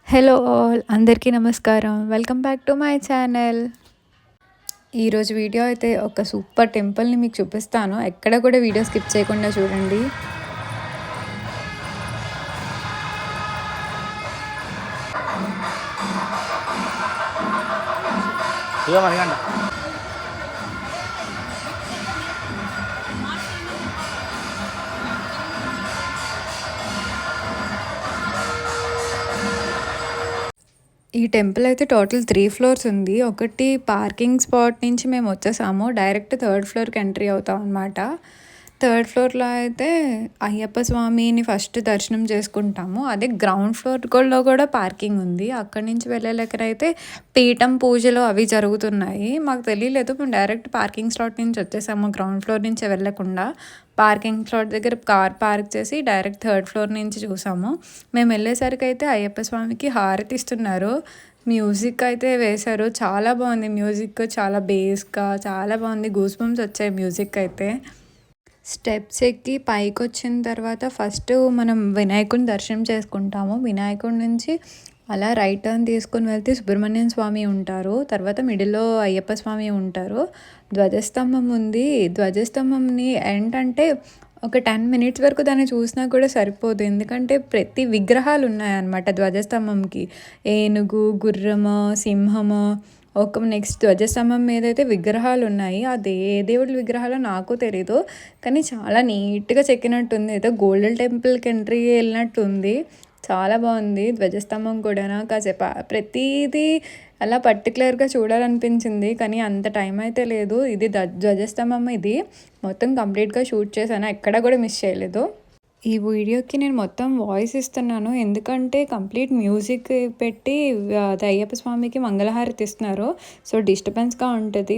Hello all అందరికీ నమస్కారం. Welcome back to my channel. ఈరోజు వీడియో అయితే ఒక సూపర్ టెంపుల్ని మీకు చూపిస్తాను. ఎక్కడ కూడా వీడియో స్కిప్ చేయకుండా చూడండి. ఈ టెంపుల్ అయితే టోటల్ 3 ఫ్లోర్స్ ఉంది. ఒకటి పార్కింగ్ స్పాట్ నుంచి మేము వచ్చేసాము. డైరెక్ట్ థర్డ్ ఫ్లోర్‌కి ఎంట్రీ అవుతాం అనమాట. థర్డ్ ఫ్లోర్‌లో అయితే అయ్యప్ప స్వామిని ఫస్ట్ దర్శనం చేసుకుంటాము. అదే గ్రౌండ్ ఫ్లోర్‌లో కూడా పార్కింగ్ ఉంది. అక్కడి నుంచి వెళ్ళే అయితే పీఠం పూజలు అవి జరుగుతున్నాయి. మాకు తెలియలేదు. మేము డైరెక్ట్ పార్కింగ్ స్లాట్ నుంచి వచ్చేసాము. గ్రౌండ్ ఫ్లోర్ నుంచి వెళ్ళకుండా పార్కింగ్ స్లాట్ దగ్గర కార్ పార్క్ చేసి డైరెక్ట్ థర్డ్ ఫ్లోర్ నుంచి చూసాము. మేము వెళ్ళేసరికి అయితే అయ్యప్ప స్వామికి హారతి ఇస్తున్నారు. మ్యూజిక్ అయితే వేశారు. చాలా బాగుంది మ్యూజిక్. చాలా బేస్గా చాలా బాగుంది. గూస్ బంప్స్ వచ్చాయి మ్యూజిక్ అయితే. స్టెప్స్ ఎక్కి పైకొచ్చిన తర్వాత ఫస్ట్ మనం వినాయకుడిని దర్శనం చేసుకుంటాము. వినాయకుడి నుంచి అలా రైట్ టర్న్ తీసుకొని వెళ్తే సుబ్రహ్మణ్యం స్వామి ఉంటారు. తర్వాత మిడిల్లో అయ్యప్ప స్వామి ఉంటారు. ధ్వజస్తంభం ఉంది. ధ్వజస్తంభంని ఏంటంటే ఒక 10 మినిట్స్ వరకు దాన్ని చూసినా కూడా సరిపోదు. ఎందుకంటే ప్రతి విగ్రహాలు ఉన్నాయన్నమాట ధ్వజస్తంభంకి. ఏనుగు, గుర్రము, సింహము, ఒక నెక్స్ట్ ధ్వజస్తంభం మీద అయితే విగ్రహాలు ఉన్నాయి. అది ఏ దేవుడి విగ్రహాలో నాకు తెలీదు. కానీ చాలా నీట్గా చెక్కినట్టుంది. ఏదో గోల్డెన్ టెంపుల్కి ఎంట్రీ వెళ్ళినట్టు ఉంది. చాలా బాగుంది ధ్వజస్తంభం కూడా. కాసేపు ప్రతిదీ అలా పర్టికులర్గా చూడాలనిపించింది. కానీ అంత టైం అయితే లేదు. ఇది ధ్వజస్తంభం. ఇది మొత్తం కంప్లీట్గా షూట్ చేశాను. ఎక్కడ కూడా మిస్ చేయలేదు. ఈ వీడియోకి నేను మొత్తం వాయిస్ ఇస్తున్నాను. ఎందుకంటే కంప్లీట్ మ్యూజిక్ పెట్టి అది అయ్యప్ప స్వామికి మంగళహారతి ఇస్తున్నారు. సో డిస్టర్బెన్స్గా ఉంటుంది.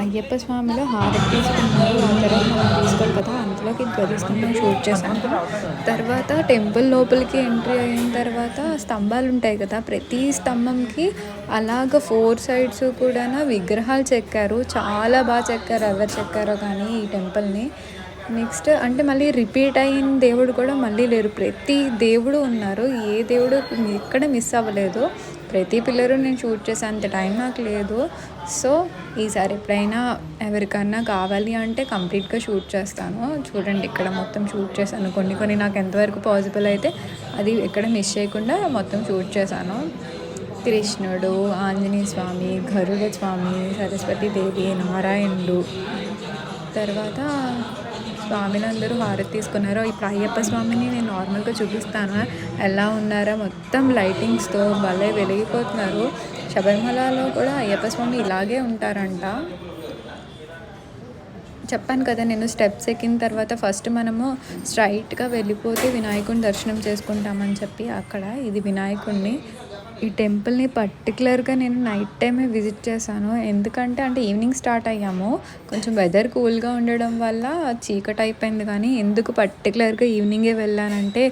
అయ్యప్ప స్వామిలో హారతి తీసుకున్నారు. ఆ తర్వాత మనం తీసుకోవాలి కదా, అందులోకి ధ్వజస్తంభం షూట్ చేశాను. తర్వాత టెంపుల్ లోపలికి ఎంట్రీ అయిన తర్వాత స్తంభాలు ఉంటాయి కదా, ప్రతి స్తంభంకి అలాగ 4 సైడ్స్ కూడా విగ్రహాలు చెక్కారు. చాలా బాగా చెక్కారు. ఎవరు చెక్కారో కానీ ఈ టెంపుల్ని. నెక్స్ట్ అంటే మళ్ళీ రిపీట్ అయిన దేవుడు కూడా మళ్ళీ లేరు. ప్రతి దేవుడు ఉన్నారు. ఏ దేవుడు ఎక్కడ మిస్ అవ్వలేదు. ప్రతి పిల్లరు నేను షూట్ చేసే అంత టైం నాకు లేదు. సో ఈసారి ఎప్పుడైనా ఎవరికన్నా కావాలి అంటే కంప్లీట్గా షూట్ చేస్తాను. చూడండి ఇక్కడ మొత్తం షూట్ చేశాను. కొన్ని నాకు ఎంతవరకు పాసిబుల్ అయితే అది ఎక్కడ మిస్ చేయకుండా మొత్తం షూట్ చేశాను. కృష్ణుడు, ఆంజనేయ స్వామి, గరుడ స్వామి, సరస్వతీదేవి, నారాయణుడు, తర్వాత స్వామిని అందరూ హారతి తీసుకున్నారు. ఇప్పుడు అయ్యప్ప స్వామిని నేను నార్మల్గా చూపిస్తాను ఎలా ఉన్నారో. మొత్తం లైటింగ్స్తో భలే వెలిగిపోతున్నారు. శబరిమలలో కూడా అయ్యప్ప స్వామి ఇలాగే ఉంటారంట. చెప్పాను కదా నేను స్టెప్స్ ఎక్కిన తర్వాత ఫస్ట్ మనము స్ట్రైట్గా వెళ్ళిపోతే వినాయకుడిని దర్శనం చేసుకుంటామని చెప్పి అక్కడ ఇది వినాయకుడిని. ఈ టెంపుల్ని పర్టికులర్గా నేను నైట్ టైమే విజిట్ చేశాను. ఎందుకంటే ఈవినింగ్ స్టార్ట్ అయ్యాము. కొంచెం వెదర్ కూల్గా ఉండడం వల్ల చీకటి అయిపోయింది. కానీ ఎందుకు పర్టికులర్గా ఈవినింగే వెళ్ళానంటే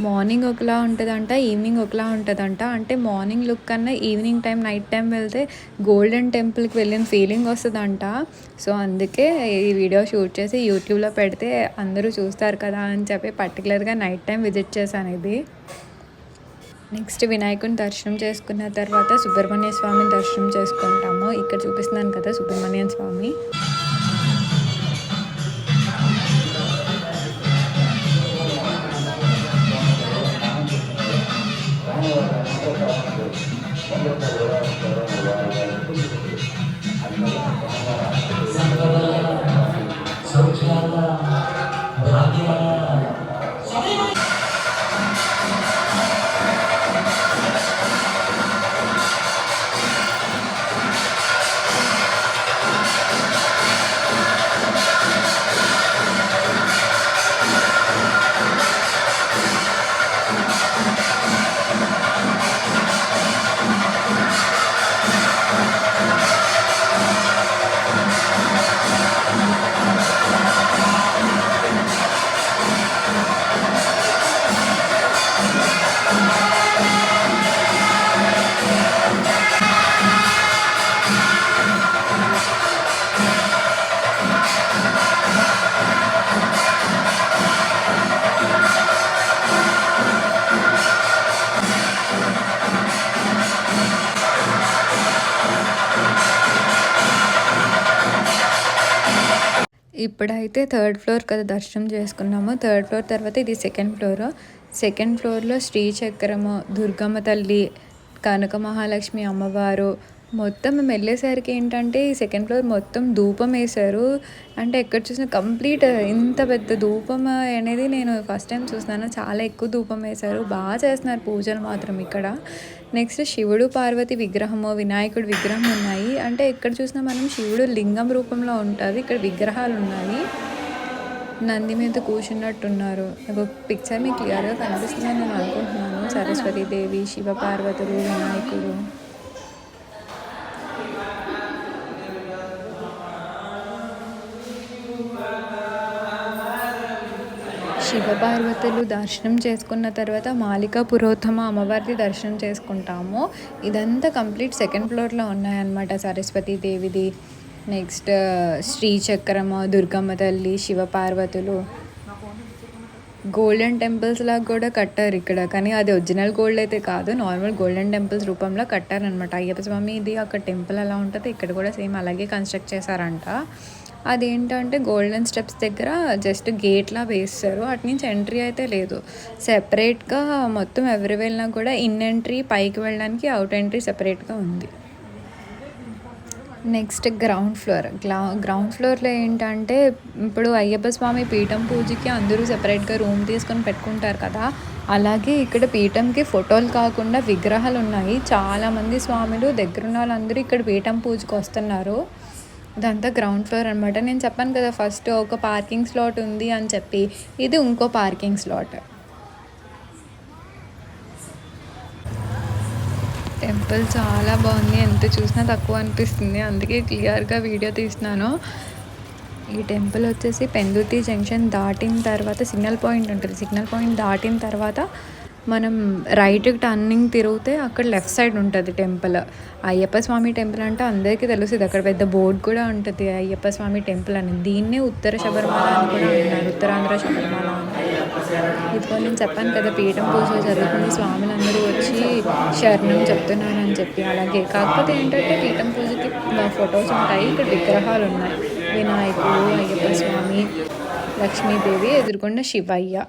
మార్నింగ్ ఒకలా ఉంటుందంట, ఈవినింగ్ ఒకలా ఉంటుందంట. అంటే మార్నింగ్ లుక్ కన్నా ఈవినింగ్ టైం నైట్ టైం వెళ్తే గోల్డెన్ టెంపుల్కి వెళ్ళిన ఫీలింగ్ వస్తుందంట. సో అందుకే ఈ వీడియో షూట్ చేసి యూట్యూబ్లో పెడితే అందరూ చూస్తారు కదా అని చెప్పి పర్టికులర్గా నైట్ టైం విజిట్ చేశాను ఇది. నెక్స్ట్ వినాయకుని దర్శనం చేసుకున్న తర్వాత సుబ్రహ్మణ్య స్వామిని దర్శనం చేసుకుంటాము. ఇక్కడ చూపిస్తున్నాను కదా సుబ్రహ్మణ్య స్వామి. ఇప్పుడైతే థర్డ్ ఫ్లోర్ కదా దర్శనం చేసుకున్నాము. థర్డ్ ఫ్లోర్ తర్వాత ఇది సెకండ్ ఫ్లోర్. సెకండ్ ఫ్లోర్‌లో శ్రీచక్రము, దుర్గమ్మ తల్లి, కనక మహాలక్ష్మి అమ్మవారు మొత్తం మేము వెళ్ళేసరికి ఏంటంటే ఈ సెకండ్ ఫ్లోర్ మొత్తం ధూపం వేశారు. అంటే ఎక్కడ చూసినా కంప్లీట్ ఇంత పెద్ద ధూపం అనేది నేను ఫస్ట్ టైం చూస్తున్నాను. చాలా ఎక్కువ ధూపం వేశారు. బాగా చేస్తున్నారు పూజలు మాత్రం ఇక్కడ. నెక్స్ట్ శివుడు పార్వతి విగ్రహము, వినాయకుడి విగ్రహం ఉన్నాయి. అంటే ఎక్కడ చూసినా మనం శివుడు లింగం రూపంలో ఉంటుంది. ఇక్కడ విగ్రహాలు ఉన్నాయి. నంది మీద కూర్చున్నట్టున్నారు. ఒక పిక్చర్ మీకు క్లియర్గా కనిపిస్తుందని నేను అనుకుంటున్నాను. సరస్వతీదేవి, శివ పార్వతులు, వినాయకుడు. శివపార్వతులు దర్శనం చేసుకున్న తర్వాత మాలికా పురోత్తమ అమ్మవారిది దర్శనం చేసుకుంటాము. ఇదంతా కంప్లీట్ సెకండ్ ఫ్లోర్లో ఉన్నాయన్నమాట. సరస్వతీదేవిది, నెక్స్ట్ శ్రీచక్రము, దుర్గమ్మ తల్లి, శివపార్వతులు. గోల్డెన్ టెంపుల్స్ లాగా కూడా కట్టారు ఇక్కడ. కానీ అది ఒరిజినల్ గోల్డ్ అయితే కాదు, నార్మల్ గోల్డెన్ టెంపుల్స్ రూపంలో కట్టారనమాట. అయ్యప్ప స్వామి ఇది అక్కడ టెంపుల్ ఎలా ఉంటుంది, ఇక్కడ కూడా సేమ్ అలాగే కన్స్ట్రక్ట్ చేశారంట. అదేంటంటే గోల్డెన్ స్టెప్స్ దగ్గర జస్ట్ గేట్లా వేస్తారు. అటు నుంచి ఎంట్రీ అయితే లేదు. సెపరేట్గా మొత్తం ఎవరు వెళ్ళినా కూడా ఇన్ ఎంట్రీ పైకి వెళ్ళడానికి, అవుట్ ఎంట్రీ సెపరేట్గా ఉంది. నెక్స్ట్ గ్రౌండ్ ఫ్లోర్లో ఏంటంటే ఇప్పుడు అయ్యప్ప స్వామి పీఠం పూజకి అందరూ సెపరేట్గా రూమ్ తీసుకొని పెట్టుకుంటారు కదా, అలాగే ఇక్కడ పీఠంకి ఫోటోలు కాకుండా విగ్రహాలు ఉన్నాయి. చాలామంది స్వాములు దగ్గరున్న వాళ్ళందరూ ఇక్కడ పీఠం పూజకి వస్తున్నారు. ఇదంతా గ్రౌండ్ ఫ్లోర్ అనమాట. నేను చెప్పాను కదా ఫస్ట్ ఒక పార్కింగ్ స్లాట్ ఉంది అని చెప్పి, ఇది ఇంకో పార్కింగ్ స్లాట్. టెంపుల్ చాలా బాగుంది. ఎంత చూసినా తక్కువ అనిపిస్తుంది, అందుకే క్లియర్గా వీడియో తీస్తున్నాను. ఈ టెంపుల్ వచ్చేసి పెందుర్తి జంక్షన్ దాటిన తర్వాత సిగ్నల్ పాయింట్ ఉంటుంది. సిగ్నల్ పాయింట్ దాటిన తర్వాత మనం రైట్కి టర్నింగ్ తిరిగితే అక్కడ లెఫ్ట్ సైడ్ ఉంటుంది టెంపుల్. అయ్యప్ప స్వామి టెంపుల్ అంటే అందరికీ తెలుస్తుంది. అక్కడ పెద్ద బోర్డు కూడా ఉంటుంది అయ్యప్ప స్వామి టెంపుల్ అని. దీన్నే ఉత్తర శబరిమల అని కూడా అంటున్నారు, ఉత్తరాంధ్ర శబరిమల అని. ఇదిగో నేను చెప్పాను కదా పీఠం పూజ జరుగుతుంది, స్వాములందరూ వచ్చి శరణం చెప్తున్నారని చెప్పి. అలాగే కాకపోతే ఏంటంటే పీఠం పూజకి ఫొటోస్ ఉంటాయి, ఇక్కడ విగ్రహాలు ఉన్నాయి. వినాయకుడు, అయ్యప్ప స్వామి, లక్ష్మీదేవి, ఎదురుకొండ శివయ్య.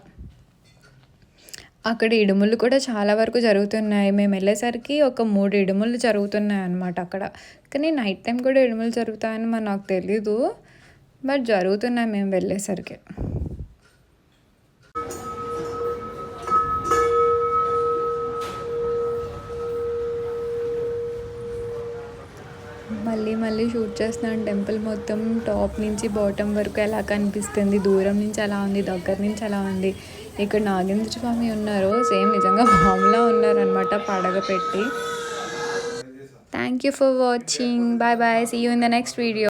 అక్కడ ఇడుములు కూడా చాలా వరకు జరుగుతున్నాయి. మేము వెళ్ళేసరికి ఒక 3 ఇడుములు జరుగుతున్నాయి అన్నమాట అక్కడ. కానీ నైట్ టైం కూడా ఇడుములు జరుగుతాయని మరి నాకు తెలీదు, బట్ జరుగుతున్నాయి మేము వెళ్ళేసరికి. మళ్ళీ షూట్ చేస్తున్నాను. టెంపుల్ మొత్తం టాప్ నుంచి బాటమ్ వరకు ఎలా కనిపిస్తుంది, దూరం నుంచి ఎలా ఉంది, దగ్గర నుంచి ఎలా ఉంది. ఇక్కడ నాగేంద్ర స్వామి ఉన్నారు, సేమ్ నిజంగా బామ్లా ఉన్నారనమాట పడగ పెట్టి. Thank you for watching. Bye bye, see you in the next video.